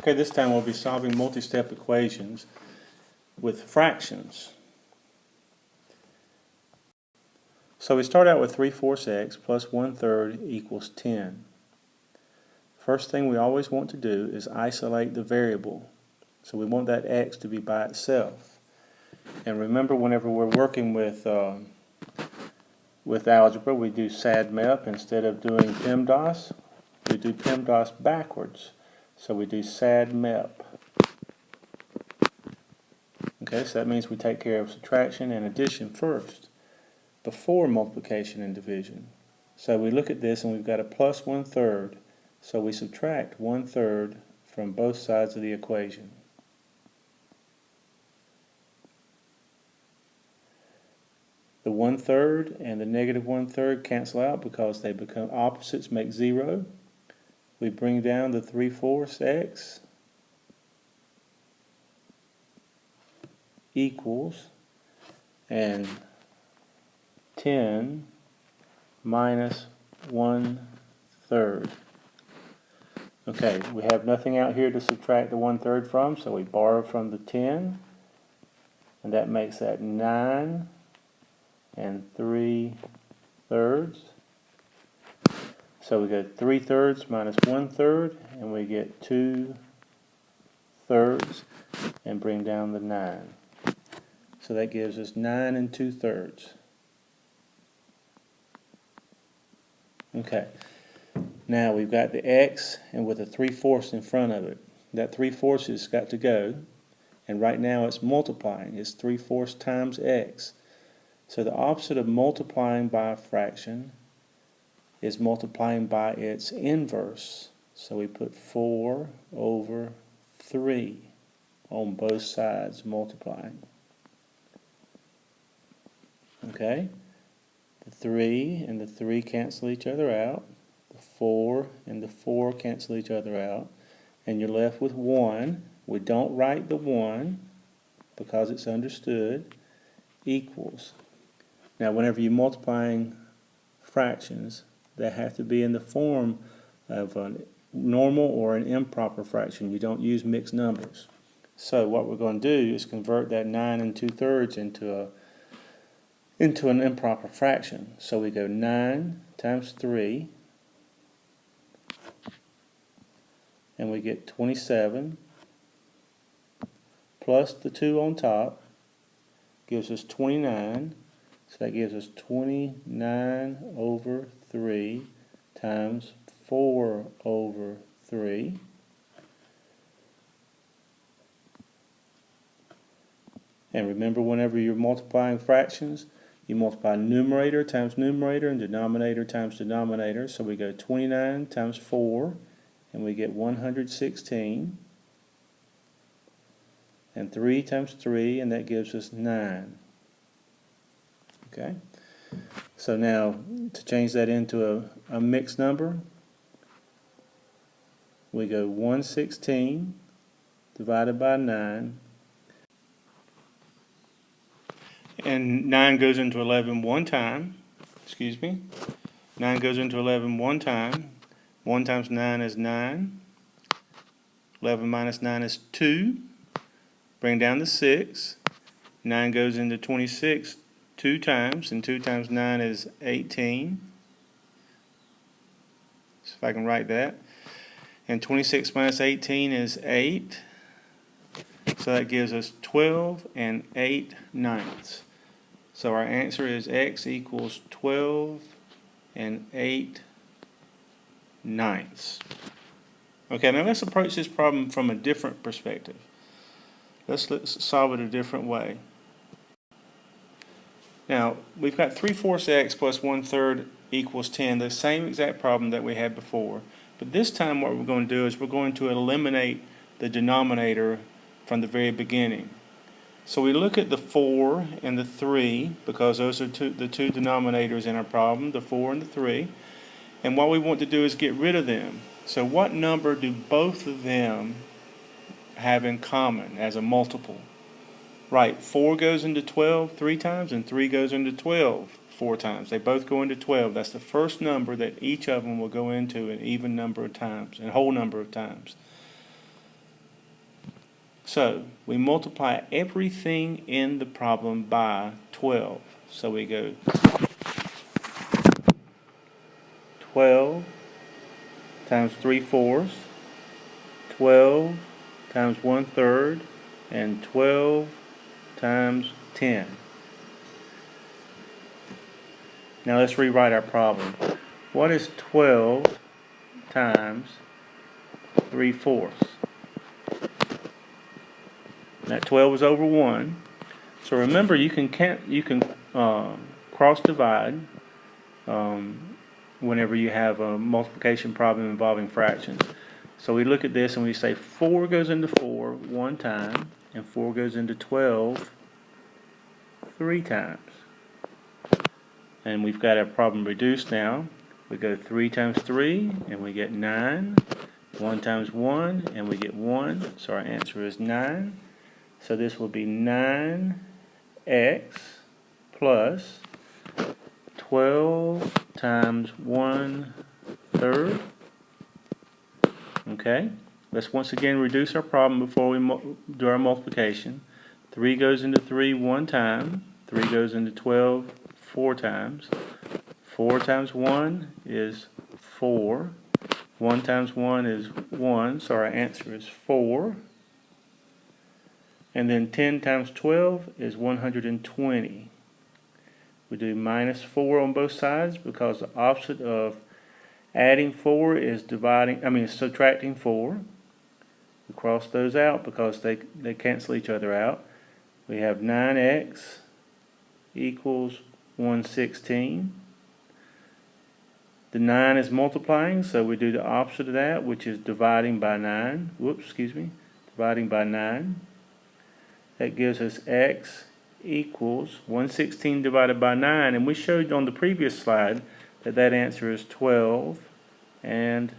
Okay, this time we'll be solving multi-step equations with fractions. So we start out with 3/4 x plus 1/3 equals 10. First thing we always want to do is isolate the variable. So we want that x to be by itself. And remember, whenever we're working with algebra, we do SADMEP instead of doing PEMDAS. We do PEMDAS backwards. So we do SADMEP. Okay, so that means we take care of subtraction and addition first, before multiplication and division. So we look at this and we've got a plus 1/3, so we subtract 1/3 from both sides of the equation. The 1/3 and the negative 1/3 cancel out because they become opposites, make 0. We bring down the 3/4 x equals, and 10 minus 1/3. Okay, we have nothing out here to subtract the 1/3 from, so we borrow from the 10, and that makes that 9 3/3. So we get 3/3 minus 1/3, and we get 2/3, and bring down the 9. So that gives us 9 2/3. Okay, now we've got the x and with a 3/4 in front of it. That 3/4 has got to go, and right now it's multiplying. It's 3/4 times x. So the opposite of multiplying by a fraction is multiplying by its inverse. So we put 4/3 on both sides, multiplying. Okay, the 3 and the 3 cancel each other out. The 4 and the 4 cancel each other out. And you're left with 1. We don't write the 1 because it's understood. Equals. Now whenever you're multiplying fractions, they have to be in the form of a normal or an improper fraction. You don't use mixed numbers. So what we're going to do is convert that 9 2/3 into an improper fraction. So we go 9 times 3, and we get 27, plus the 2 on top gives us 29. So that gives us 29/3 times 4/3. And remember, whenever you're multiplying fractions, you multiply numerator times numerator and denominator times denominator. So we go 29 times 4, and we get 116. And 3 times 3, and that gives us 9. Okay, so now to change that into a mixed number, we go 116 divided by 9, and 9 goes into 11 one time. 9 goes into 11 one time. 1 times 9 is 9. 11 minus 9 is 2. Bring down the 6. 9 goes into 26 2 times, and 2 times 9 is 18. So if I can write that. And 26 minus 18 is 8. So that gives us 12 8/9. So our answer is x equals 12 8/9. Okay, now let's approach this problem from a different perspective. Let's solve it a different way. Now, we've got 3/4 x plus 1/3 equals 10, the same exact problem that we had before. But this time what we're going to do is we're going to eliminate the denominator from the very beginning. So we look at the 4 and the 3, because those are the two denominators in our problem, the 4 and the 3. And what we want to do is get rid of them. So what number do both of them have in common as a multiple? Right, 4 goes into 12 3 times, and 3 goes into 12 4 times. They both go into 12. That's the first number that each of them will go into an even number of times, a whole number of times. So we multiply everything in the problem by 12. So we go 12 times 3/4, 12 times 1/3, and 12 times 10. Now let's rewrite our problem. What is 12 times 3/4? That 12 is over 1. So remember, you can cross divide whenever you have a multiplication problem involving fractions. So we look at this and we say 4 goes into 4 one time, and 4 goes into 12 3 times. And we've got our problem reduced now. We go 3 times 3 and we get 9. 1 times 1 and we get 1. So our answer is 9. So this will be 9x plus 12 times 1/3. Okay, let's once again reduce our problem before we do our multiplication. 3 goes into 3 one time. 3 goes into 12 4 times. 4 times 1 is 4. 1 times 1 is 1, so our answer is 4. And then 10 times 12 is 120. We do minus 4 on both sides because the opposite of adding 4 is subtracting 4. We cross those out because they cancel each other out. We have 9x equals 116. The 9 is multiplying, so we do the opposite of that, which is dividing by 9. Dividing by 9. That gives us x equals 116 divided by 9, and we showed on the previous slide that that answer is 12 8/9.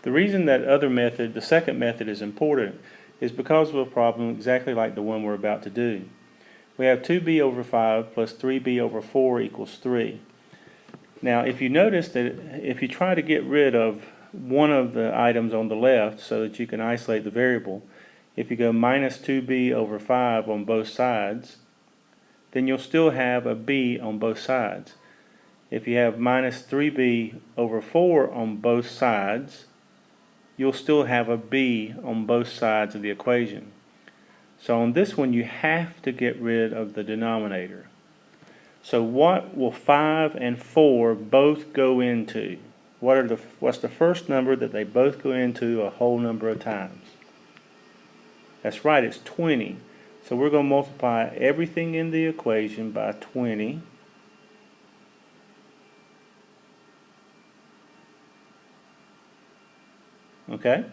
The reason that the second method is important, is because of a problem exactly like the one we're about to do. We have 2b over 5 plus 3b over 4 equals 3. Now if you notice that if you try to get rid of one of the items on the left so that you can isolate the variable, if you go minus 2b over 5 on both sides, then you'll still have a b on both sides. If you have minus 3b over 4 on both sides, you'll still have a b on both sides of the equation. So on this one, you have to get rid of the denominator. So what will 5 and 4 both go into? What's the first number that they both go into a whole number of times? That's right, it's 20. So we're going to multiply everything in the equation by 20. Okay?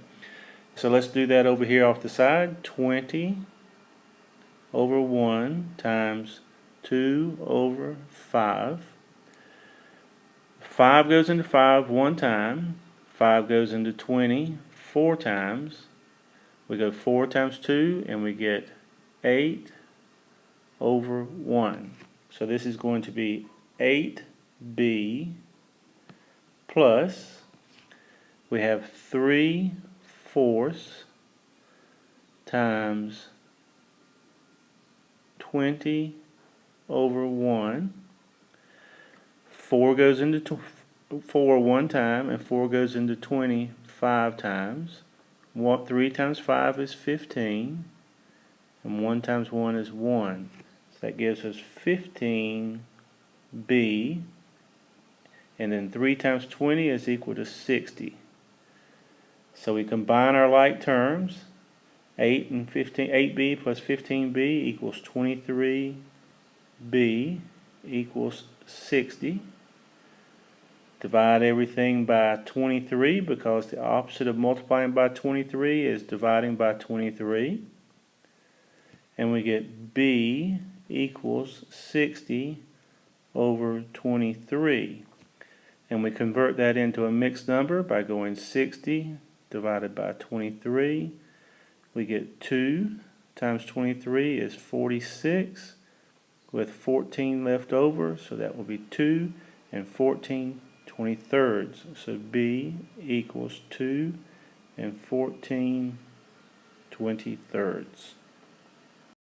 So let's do that over here off the side. 20 over 1 times 2 over 5. 5 goes into 5 one time. 5 goes into 20 4 times. We go 4 times 2 and we get 8 over 1. So this is going to be 8b plus, we have 3/4 times 20 over 1. 4 goes into 4 one time, and 4 goes into 20 5 times. 3 times 5 is 15, and 1 times 1 is 1. So that gives us 15b, and then 3 times 20 is equal to 60. So we combine our like terms. 8b plus 15b equals 23b equals 60. Divide everything by 23 because the opposite of multiplying by 23 is dividing by 23. And we get b equals 60 over 23. And we convert that into a mixed number by going 60 divided by 23. We get 2 times 23 is 46 with 14 left over, so that will be 2 and 14 23rds. So B equals 2 and 14 23rds.